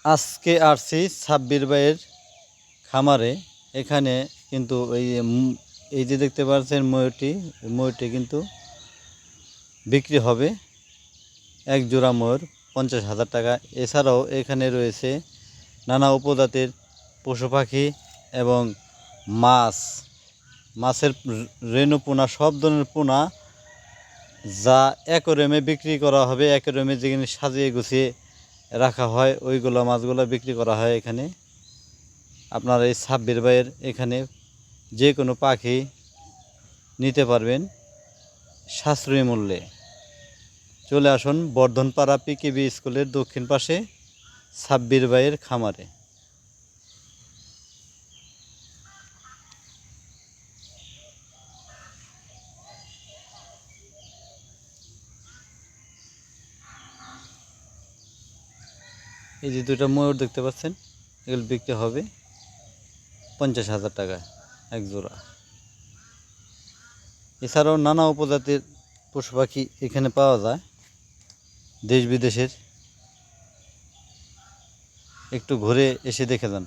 আজকে আসছি সাব্বির ভাইয়ের খামারে। এখানে কিন্তু এই যে দেখতে পাচ্ছেন ময়ূরটি কিন্তু বিক্রি হবে। এক জোড়া ময়ূর 50,000 টাকা। এছাড়াও এখানে রয়েছে নানা উপজাতির পশু পাখি এবং মাছের রেণু পোনা, সব ধরনের পোনা যা অ্যাকোয়ারিয়ামে বিক্রি করা হবে। অ্যাকোয়ারিয়ামে যেখানে সাজিয়ে গুছিয়ে রাখা হয় ওইগুলো মাছগুলো বিক্রি করা হয় এখানে। আপনার এই সাব্বির ভাইয়ের এখানে যে কোনো পাখি নিতে পারবেন সাশ্রয়ী মূল্যে। চলে আসুন বর্ধনপাড়া পিকেবি স্কুলের দক্ষিণ পাশে সাব্বির ভাইয়ের খামারে। এই যে দুইটা ময়ূর দেখতে পাচ্ছেন, এগুলো বিক্রি হবে 50,000 টাকা এক জোড়া। এছাড়াও নানা উপজাতির পশু পাখি এখানে পাওয়া যায় দেশ বিদেশের। একটু ঘুরে এসে দেখে যান।